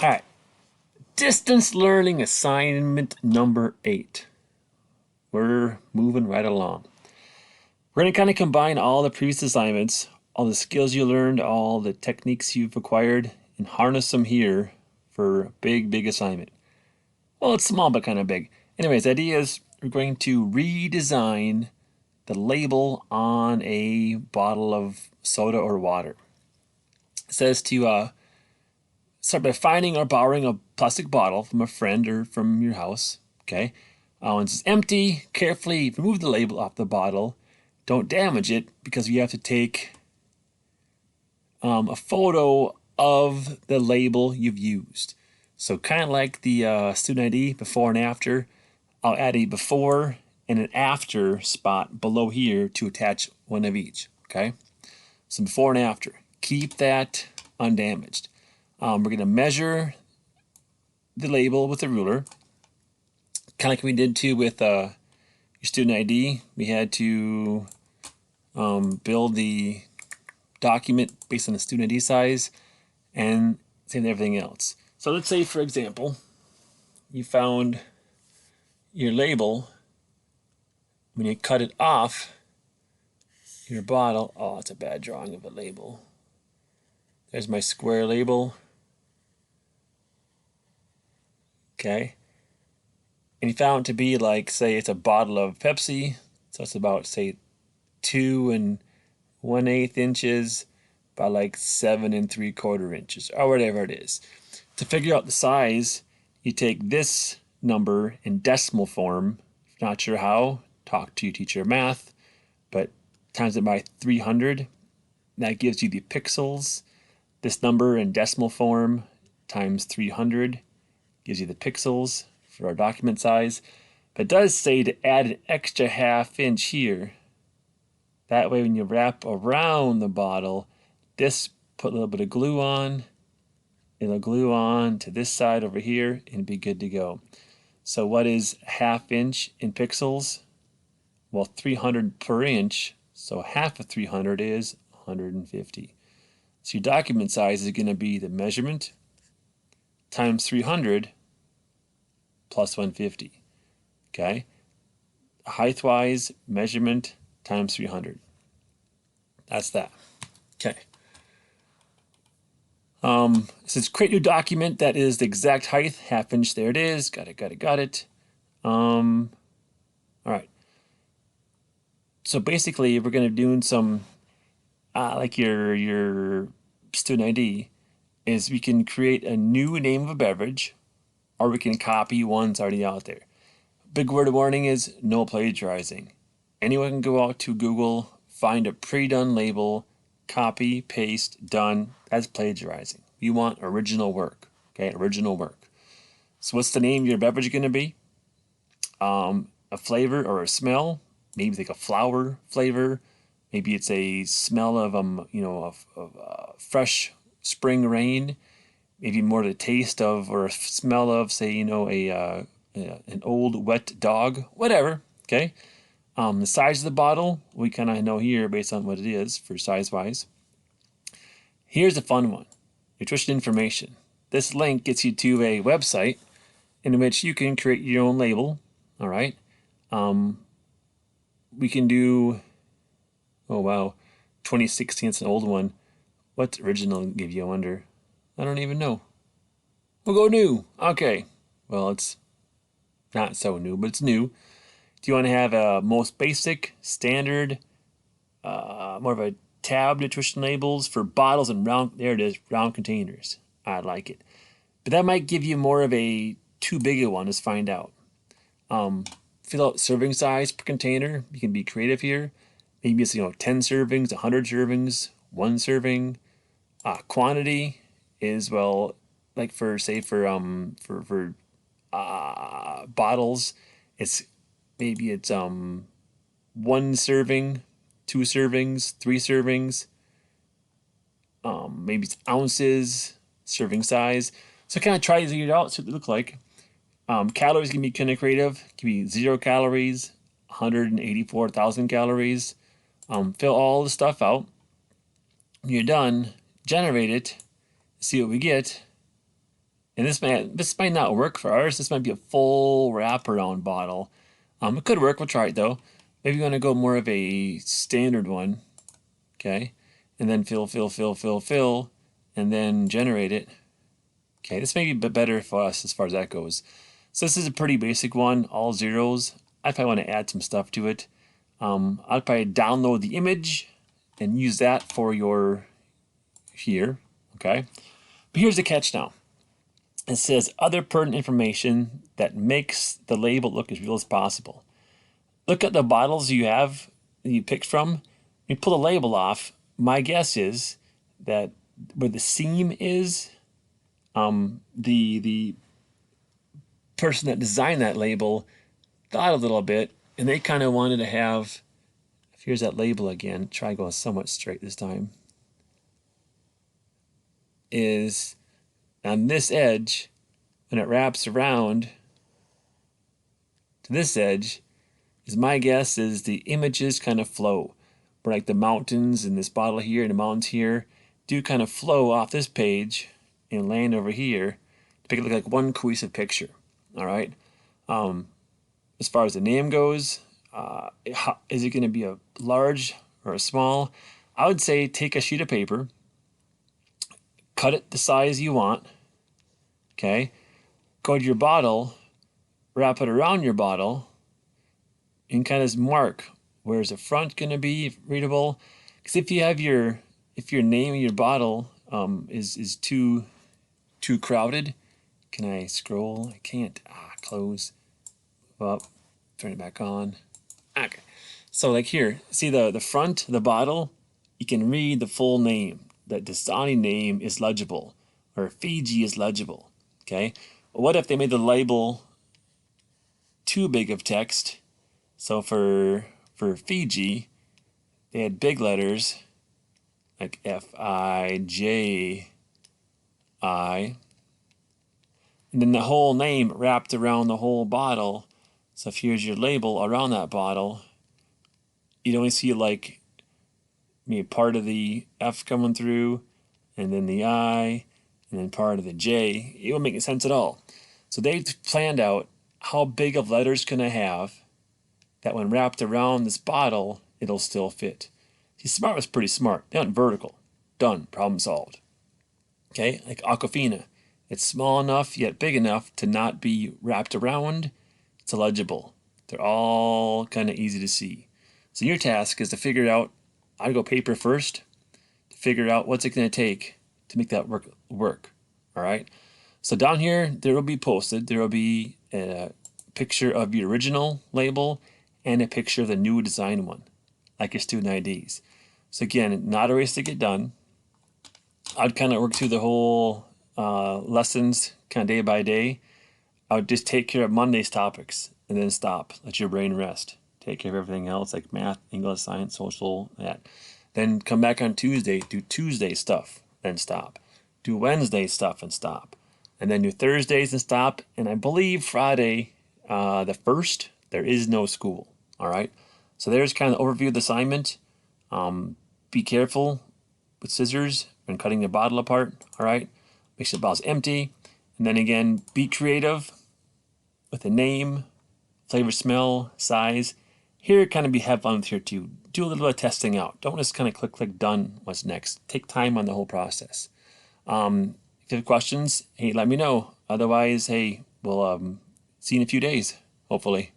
All right, distance learning assignment number 8. We're moving right along. We're going to kind of combine all the previous assignments, all the skills you learned, all the techniques you've acquired, and harness them here for a big, big assignment. Well, it's small, but kind of big. Anyways, the idea is we're going to redesign the label on a bottle of soda or water. It says to start by finding or borrowing a plastic bottle from a friend or from your house. Okay. Once it's empty, carefully remove the label off the bottle. Don't damage it because you have to take a photo of the label you've used. So kind of like the student ID before and after, I'll add a before and an after spot below here to attach one of each. Okay. So before and after. Keep that undamaged. We're going to measure the label with a ruler, kind of like we did too with your student ID. We had to build the document based on the student ID size and same with everything else. So let's say, for example, you found your label. When you cut it off your bottle, oh, it's a bad drawing of a label. There's my square label. Okay. And you found it to be like, say, it's a bottle of Pepsi. So it's about, say, 2 1/8 inches by like 7 3/4 inches, or whatever it is. To figure out the size, you take this number in decimal form. If not sure how, talk to your teacher of math, but times it by 300. That gives you the pixels. This number in decimal form times 300 gives you the pixels for our document size. But it does say to add an extra ½ inch here. That way when you wrap around the bottle, this put a little bit of glue on. It'll glue on to this side over here and be good to go. So what is ½ inch in pixels? Well, 300 per inch. So half of 300 is 150. So your document size is going to be the measurement times 300 plus 150. Okay? Height-wise, measurement times 300. That's that. Okay. Says create new document that is the exact height, ½ inch. There it is. Got it. All right. So basically, we're going to do some, like your student ID, is we can create a new name of a beverage, or we can copy one that's already out there. Big word of warning is no plagiarizing. Anyone can go out to Google, find a pre-done label, copy, paste, done. That's plagiarizing. You want original work. Okay, original work. So what's the name of your beverage going to be? A flavor or a smell. Maybe like a flower flavor. Maybe it's a smell of fresh spring rain. Maybe more the taste of or a smell of, say, an old wet dog. Whatever. Okay. The size of the bottle, we kind of know here based on what it is for size-wise. Here's a fun one. Nutrition information. This link gets you to a website in which you can create your own label. All right. We can do, oh wow, 2016, it's an old one. What's original give you, I wonder? I don't even know. We'll go new. Okay. Well, it's not so new, but it's new. Do you want to have a most basic, standard, more of a tab nutrition labels for bottles and round, there it is, round containers? I like it. But that might give you more of a too big a one. Let's find out. Fill out serving size per container. You can be creative here. Maybe it's 10 servings, 100 servings, 1 serving. Quantity is, well, like for bottles, it's maybe it's 1 serving, 2 servings, 3 servings. Maybe it's ounces, serving size. So kind of try to figure it out, see what it looks like. Calories can be kind of creative. It can be 0 calories, 184,000 calories. Fill all the stuff out. When you're done, generate it, see what we get. And this might not work for ours. This might be a full wraparound bottle. It could work. We'll try it though. Maybe you want to go more of a standard one. Okay. And then fill, and then generate it. Okay, this may be a bit better for us as far as that goes. So this is a pretty basic one, all zeros. I probably want to add some stuff to it. I'll probably download the image and use that for your here. Okay. But here's the catch now. It says other pertinent information that makes the label look as real as possible. Look at the bottles you picked from. You pull the label off. My guess is that where the seam is, the person that designed that label thought a little bit, and they kind of wanted to have. Here's that label again. Try going somewhat straight this time. Is on this edge, when it wraps around to this edge, is my guess is the images kind of flow. Where like the mountains in this bottle here and the mountains here do kind of flow off this page and land over here to make it look like one cohesive picture. All right. As far as the name goes, is it going to be a large or a small? I would say take a sheet of paper, cut it the size you want. Okay. Go to your bottle, wrap it around your bottle, and kind of mark where's the front going to be readable. Because if your name in your bottle is too crowded, can I scroll? I can't. Close. Up. Turn it back on. Okay. So like here, see the front of the bottle, you can read the full name. That Dasani name is legible, or Fiji is legible. Okay. What if they made the label too big of text? So for Fiji, they had big letters like Fiji, and then the whole name wrapped around the whole bottle. So if here's your label around that bottle, you'd only see like maybe part of the F coming through, and then the I, and then part of the J. It won't make sense at all. So they planned out how big of letters can I have that when wrapped around this bottle, it'll still fit. See, Smart was pretty smart. They went vertical. Done. Problem solved. Okay, like Aquafina. It's small enough yet big enough to not be wrapped around. It's illegible. They're all kind of easy to see. So your task is to figure out, I'd go paper first, to figure out what's it going to take to make that work. All right. So down here, there will be posted, there will be a picture of your original label and a picture of the new design one, like your student IDs. So again, not a race to get done. I'd kind of work through the whole lessons kind of day by day. I would just take care of Monday's topics and then stop. Let your brain rest. Take care of everything else like math, English, science, social, that. Then come back on Tuesday, do Tuesday stuff, then stop. Do Wednesday stuff and stop. And then do Thursdays and stop. And I believe Friday, the 1st, there is no school. All right. So there's kind of the overview of the assignment. Be careful with scissors when cutting the bottle apart. All right. Make sure the bottle's empty. And then again, be creative with the name, flavor, smell, size. Here, kind of have fun with here too. Do a little bit of testing out. Don't just kind of click, done. What's next? Take time on the whole process. If you have questions, hey, let me know. Otherwise, hey, we'll see you in a few days, hopefully.